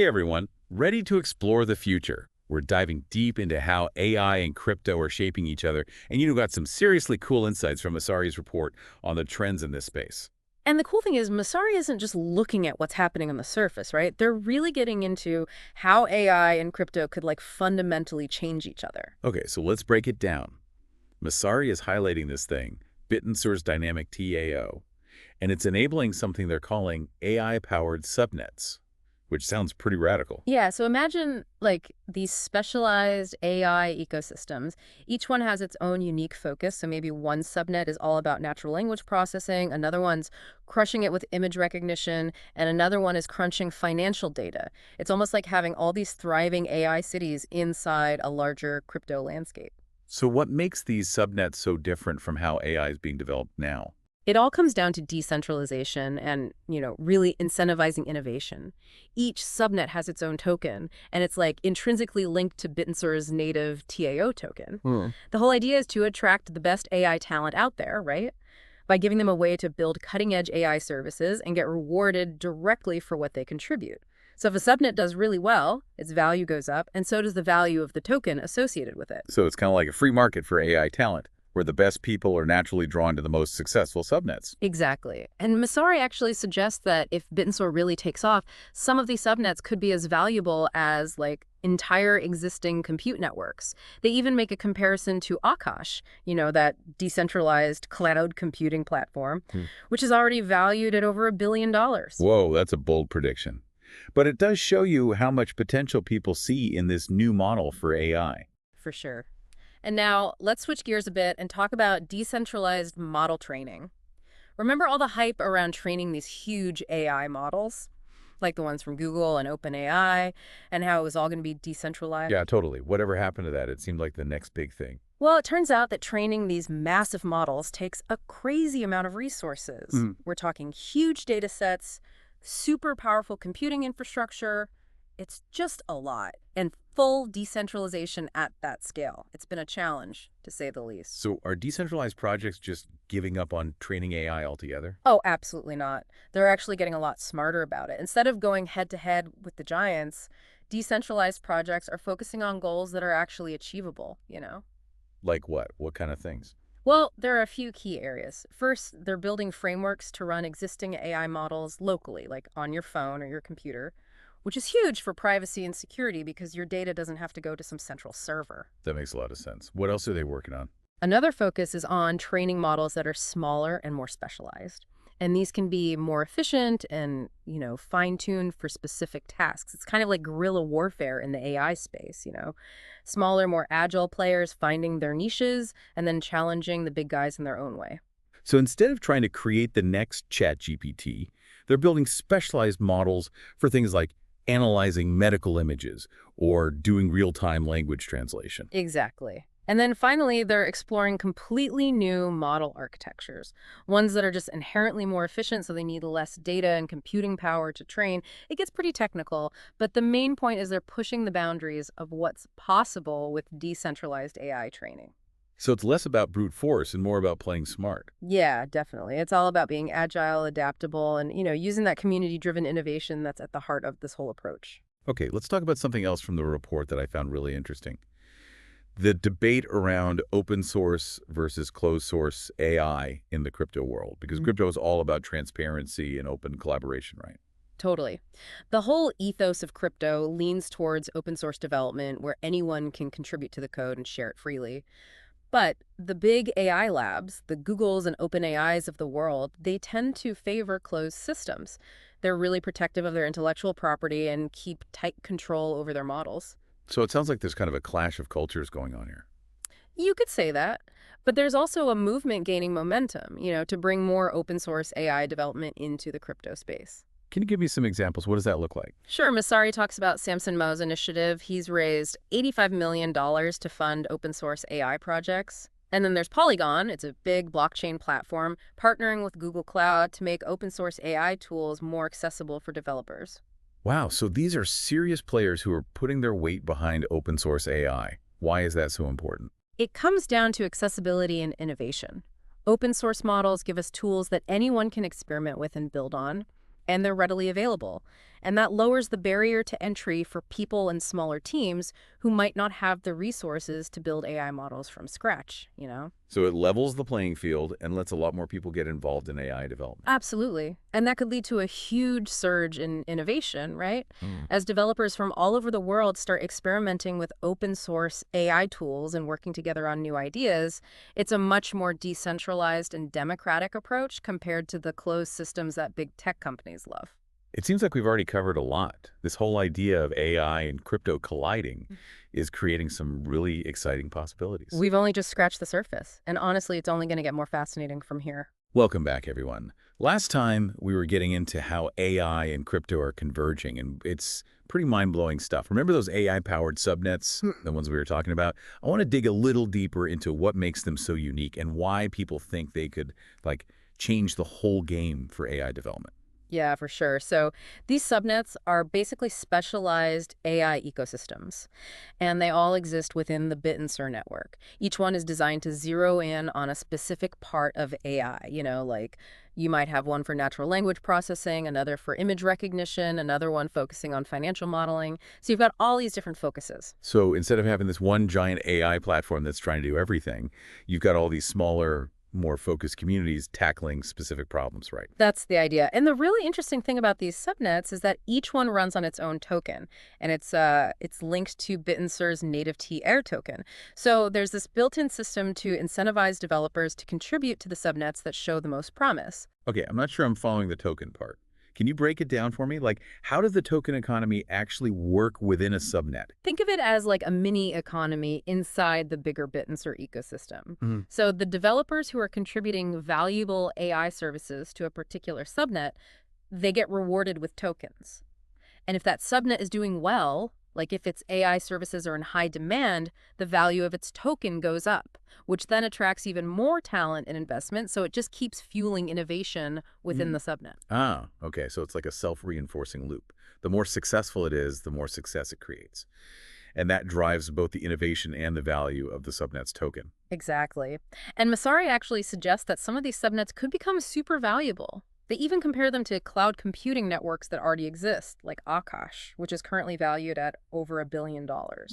everyone, ready to explore the future. We're diving deep into how AI and crypto are shaping each other, and you got some seriously cool insights from Masari's report on the trends in this space. And the cool thing is, Masari isn't just looking at what's happening on the surface, right? They're really getting into how AI and crypto could fundamentally change each other. Okay, so let's break it down. Masari is highlighting this thing, Bittensor's dynamic TAO, and it's enabling something they're calling AI-powered subnets, which sounds pretty radical. Yeah, so imagine these specialized AI ecosystems. Each one has its own unique focus. So maybe one subnet is all about natural language processing, another one's crushing it with image recognition, and another one is crunching financial data. It's almost like having all these thriving AI cities inside a larger crypto landscape. So what makes these subnets so different from how AI is being developed now? It all comes down to decentralization and, really incentivizing innovation. Each subnet has its own token, and it's intrinsically linked to Bittensor's native TAO token. The whole idea is to attract the best AI talent out there, right? By giving them a way to build cutting-edge AI services and get rewarded directly for what they contribute. So if a subnet does really well, its value goes up, and so does the value of the token associated with it. So it's kind of like a free market for AI talent, where the best people are naturally drawn to the most successful subnets. Exactly. And Masari actually suggests that if Bittensor really takes off, some of these subnets could be as valuable as entire existing compute networks. They even make a comparison to Akash, that decentralized cloud computing platform, which is already valued at over $1 billion. Whoa, that's a bold prediction. But it does show you how much potential people see in this new model for AI. For sure. And now let's switch gears a bit and talk about decentralized model training. Remember all the hype around training these huge AI models, like the ones from Google and OpenAI, and how it was all going to be decentralized? Yeah, totally. Whatever happened to that? It seemed like the next big thing. Well, it turns out that training these massive models takes a crazy amount of resources. We're talking huge data sets, super powerful computing infrastructure. It's just a lot. And full decentralization at that scale. It's been a challenge, to say the least. So are decentralized projects just giving up on training AI altogether? Oh, absolutely not. They're actually getting a lot smarter about it. Instead of going head-to-head with the giants, decentralized projects are focusing on goals that are actually achievable. Like what? What kind of things? Well, there are a few key areas. First, they're building frameworks to run existing AI models locally, like on your phone or your computer, which is huge for privacy and security because your data doesn't have to go to some central server. That makes a lot of sense. What else are they working on? Another focus is on training models that are smaller and more specialized. And these can be more efficient and, fine-tuned for specific tasks. It's kind of like guerrilla warfare in the AI space. Smaller, more agile players finding their niches and then challenging the big guys in their own way. So instead of trying to create the next ChatGPT, they're building specialized models for things like analyzing medical images or doing real-time language translation. Exactly. And then finally, they're exploring completely new model architectures, ones that are just inherently more efficient, so they need less data and computing power to train. It gets pretty technical, but the main point is they're pushing the boundaries of what's possible with decentralized AI training. So it's less about brute force and more about playing smart. Yeah, definitely. It's all about being agile, adaptable, and, using that community-driven innovation that's at the heart of this whole approach. Okay, let's talk about something else from the report that I found really interesting. The debate around open source versus closed source AI in the crypto world, because crypto is all about transparency and open collaboration, right? Totally. The whole ethos of crypto leans towards open source development where anyone can contribute to the code and share it freely. But the big AI labs, the Googles and OpenAIs of the world, they tend to favor closed systems. They're really protective of their intellectual property and keep tight control over their models. So it sounds like there's kind of a clash of cultures going on here. You could say that. But there's also a movement gaining momentum, to bring more open source AI development into the crypto space. Can you give me some examples? What does that look like? Sure. Masari talks about Samson Mo's initiative. He's raised $85 million to fund open source AI projects. And then there's Polygon. It's a big blockchain platform partnering with Google Cloud to make open source AI tools more accessible for developers. Wow, so these are serious players who are putting their weight behind open source AI. Why is that so important? It comes down to accessibility and innovation. Open source models give us tools that anyone can experiment with and build on, and they're readily available. And that lowers the barrier to entry for people and smaller teams who might not have the resources to build AI models from scratch. So it levels the playing field and lets a lot more people get involved in AI development. Absolutely. And that could lead to a huge surge in innovation, right? Hmm. As developers from all over the world start experimenting with open source AI tools and working together on new ideas, it's a much more decentralized and democratic approach compared to the closed systems that big tech companies love. It seems like we've already covered a lot. This whole idea of AI and crypto colliding is creating some really exciting possibilities. We've only just scratched the surface, and honestly, it's only going to get more fascinating from here. Welcome back, everyone. Last time, we were getting into how AI and crypto are converging, and it's pretty mind-blowing stuff. Remember those AI-powered subnets, the ones we were talking about? I want to dig a little deeper into what makes them so unique and why people think they could, like, change the whole game for AI development. Yeah, for sure. So these subnets are basically specialized AI ecosystems, and they all exist within the Bittensor network. Each one is designed to zero in on a specific part of AI, like you might have one for natural language processing, another for image recognition, another one focusing on financial modeling. So you've got all these different focuses. So instead of having this one giant AI platform that's trying to do everything, you've got all these smaller, more focused communities tackling specific problems, right? That's the idea. And the really interesting thing about these subnets is that each one runs on its own token, and it's linked to Bittensor's native T-Air token. So there's this built-in system to incentivize developers to contribute to the subnets that show the most promise. Okay, I'm not sure I'm following the token part. Can you break it down for me? Like, how does the token economy actually work within a subnet? Think of it as like a mini economy inside the bigger Bittensor ecosystem. Mhm. So the developers who are contributing valuable AI services to a particular subnet, they get rewarded with tokens. And if that subnet is doing well, like if its AI services are in high demand, the value of its token goes up, which then attracts even more talent and investment, so it just keeps fueling innovation within the subnet. Ah, okay, so it's like a self-reinforcing loop. The more successful it is, the more success it creates. And that drives both the innovation and the value of the subnet's token. Exactly. And Masari actually suggests that some of these subnets could become super valuable. They even compare them to cloud computing networks that already exist, like Akash, which is currently valued at over $1 billion.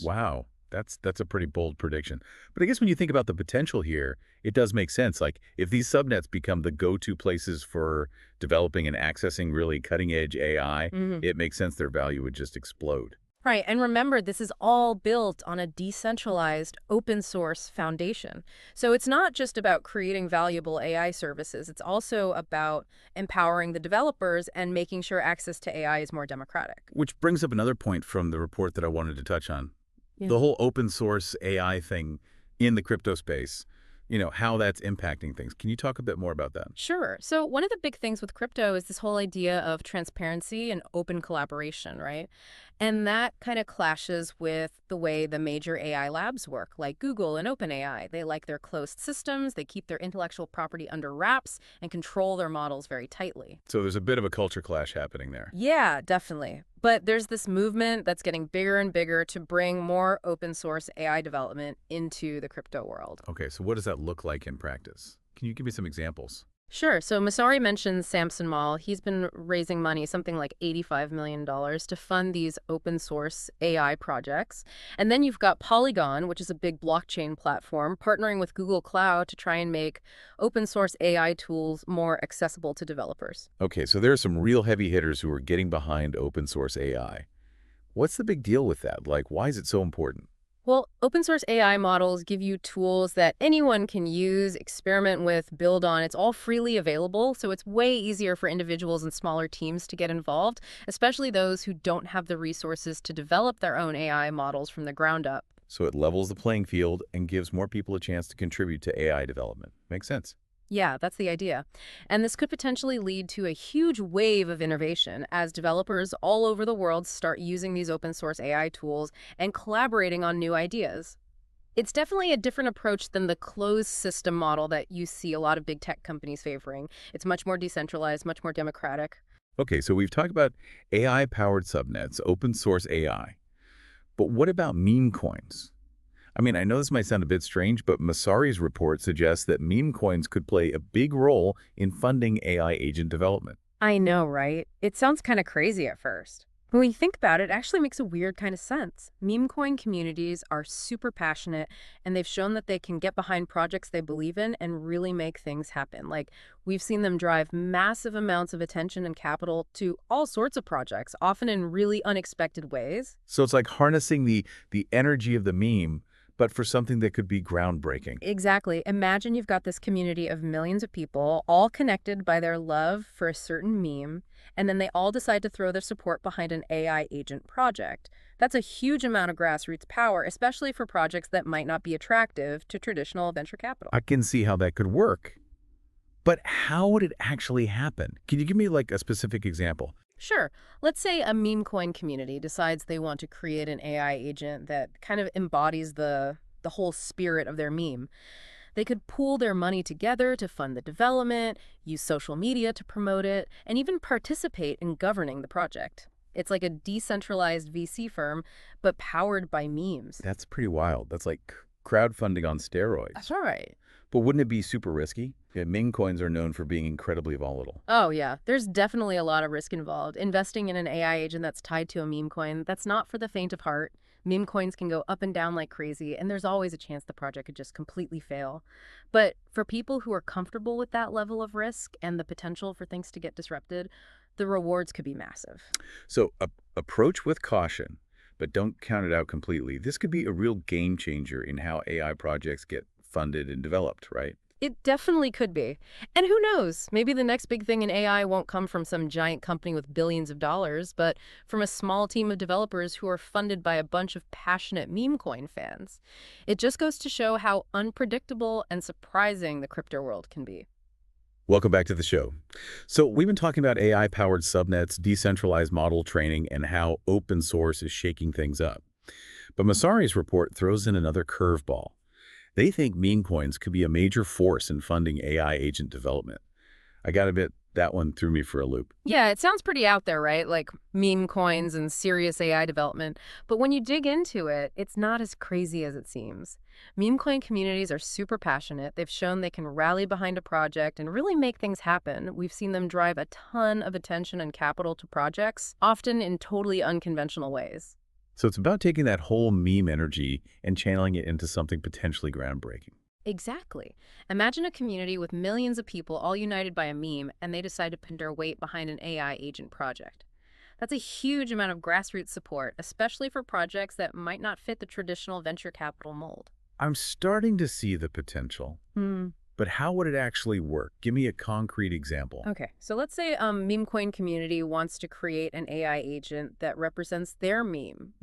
Wow, that's a pretty bold prediction. But I guess when you think about the potential here, it does make sense. Like, if these subnets become the go-to places for developing and accessing really cutting-edge AI, it makes sense their value would just explode. Right, and remember, this is all built on a decentralized, open source foundation. So it's not just about creating valuable AI services, it's also about empowering the developers and making sure access to AI is more democratic. Which brings up another point from the report that I wanted to touch on. Yeah. The whole open source AI thing in the crypto space, how that's impacting things. Can you talk a bit more about that? Sure. So one of the big things with crypto is this whole idea of transparency and open collaboration, right? And that kind of clashes with the way the major AI labs work, like Google and OpenAI. They like their closed systems, they keep their intellectual property under wraps, and control their models very tightly. So there's a bit of a culture clash happening there. Yeah, definitely. But there's this movement that's getting bigger and bigger to bring more open source AI development into the crypto world. Okay, so what does that look like in practice? Can you give me some examples? Sure. So Masari mentioned Samson Mall. He's been raising money, something like $85 million, to fund these open source AI projects. And then you've got Polygon, which is a big blockchain platform, partnering with Google Cloud to try and make open source AI tools more accessible to developers. Okay, so there are some real heavy hitters who are getting behind open source AI. What's the big deal with that? Like, why is it so important? Well, open source AI models give you tools that anyone can use, experiment with, build on. It's all freely available, so it's way easier for individuals and smaller teams to get involved, especially those who don't have the resources to develop their own AI models from the ground up. So it levels the playing field and gives more people a chance to contribute to AI development. Makes sense. Yeah, that's the idea. And this could potentially lead to a huge wave of innovation as developers all over the world start using these open source AI tools and collaborating on new ideas. It's definitely a different approach than the closed system model that you see a lot of big tech companies favoring. It's much more decentralized, much more democratic. Okay, so we've talked about AI-powered subnets, open source AI. But what about meme coins? I mean, I know this might sound a bit strange, but Masari's report suggests that meme coins could play a big role in funding AI agent development. I know, right? It sounds kind of crazy at first. But when you think about it, it actually makes a weird kind of sense. Meme coin communities are super passionate, and they've shown that they can get behind projects they believe in and really make things happen. Like, we've seen them drive massive amounts of attention and capital to all sorts of projects, often in really unexpected ways. So it's like harnessing the energy of the meme, but for something that could be groundbreaking. Exactly. Imagine you've got this community of millions of people, all connected by their love for a certain meme, and then they all decide to throw their support behind an AI agent project. That's a huge amount of grassroots power, especially for projects that might not be attractive to traditional venture capital. I can see how that could work. But how would it actually happen? Can you give me like a specific example? Sure. Let's say a meme coin community decides they want to create an AI agent that kind of embodies the whole spirit of their meme. They could pool their money together to fund the development, use social media to promote it, and even participate in governing the project. It's like a decentralized VC firm, but powered by memes. That's pretty wild. That's like crowdfunding on steroids. That's all right. But wouldn't it be super risky? Yeah, meme coins are known for being incredibly volatile. Oh, yeah. There's definitely a lot of risk involved. Investing in an AI agent that's tied to a meme coin, that's not for the faint of heart. Meme coins can go up and down like crazy, and there's always a chance the project could just completely fail. But for people who are comfortable with that level of risk and the potential for things to get disrupted, the rewards could be massive. So approach with caution, but don't count it out completely. This could be a real game changer in how AI projects get funded and developed, right? It definitely could be. And who knows? Maybe the next big thing in AI won't come from some giant company with billions of dollars, but from a small team of developers who are funded by a bunch of passionate meme coin fans. It just goes to show how unpredictable and surprising the crypto world can be. Welcome back to the show. So we've been talking about AI-powered subnets, decentralized model training, and how open source is shaking things up. But Masari's report throws in another curveball. They think meme coins could be a major force in funding AI agent development. I gotta admit, that one threw me for a loop. Yeah, it sounds pretty out there, right? Like meme coins and serious AI development. But when you dig into it, it's not as crazy as it seems. Meme coin communities are super passionate. They've shown they can rally behind a project and really make things happen. We've seen them drive a ton of attention and capital to projects, often in totally unconventional ways. So it's about taking that whole meme energy and channeling it into something potentially groundbreaking. Exactly. Imagine a community with millions of people all united by a meme, and they decide to put their weight behind an AI agent project. That's a huge amount of grassroots support, especially for projects that might not fit the traditional venture capital mold. I'm starting to see the potential, Hmm. but how would it actually work? Give me a concrete example. Okay, so let's say a meme coin community wants to create an AI agent that represents their meme,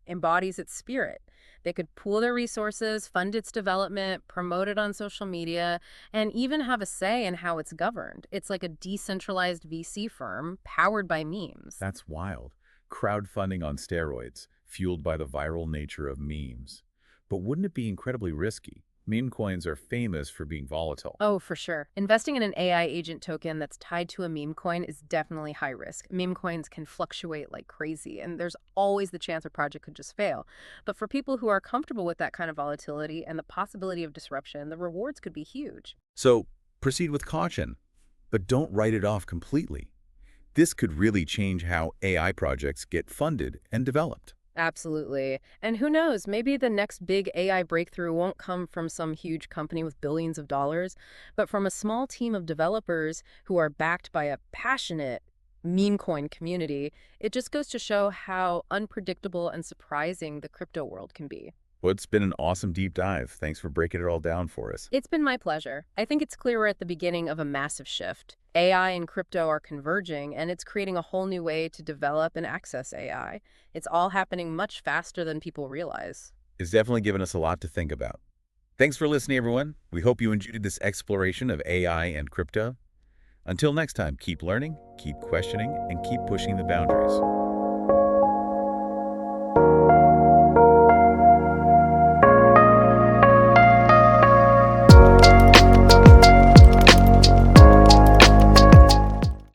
embodies its spirit. They could pool their resources, fund its development, promote it on social media, and even have a say in how it's governed. It's like a decentralized VC firm powered by memes. That's wild. Crowdfunding on steroids, fueled by the viral nature of memes. But wouldn't it be incredibly risky? Meme coins are famous for being volatile. Oh, for sure. Investing in an AI agent token that's tied to a meme coin is definitely high risk. Meme coins can fluctuate like crazy, and there's always the chance a project could just fail. But for people who are comfortable with that kind of volatility and the possibility of disruption, the rewards could be huge. So proceed with caution, but don't write it off completely. This could really change how AI projects get funded and developed. Absolutely. And who knows, maybe the next big AI breakthrough won't come from some huge company with billions of dollars, but from a small team of developers who are backed by a passionate meme coin community. It just goes to show how unpredictable and surprising the crypto world can be. Well, it's been an awesome deep dive. Thanks for breaking it all down for us. It's been my pleasure. I think it's clear we're at the beginning of a massive shift. AI and crypto are converging, and it's creating a whole new way to develop and access AI. It's all happening much faster than people realize. It's definitely given us a lot to think about. Thanks for listening, everyone. We hope you enjoyed this exploration of AI and crypto. Until next time, keep learning, keep questioning, and keep pushing the boundaries.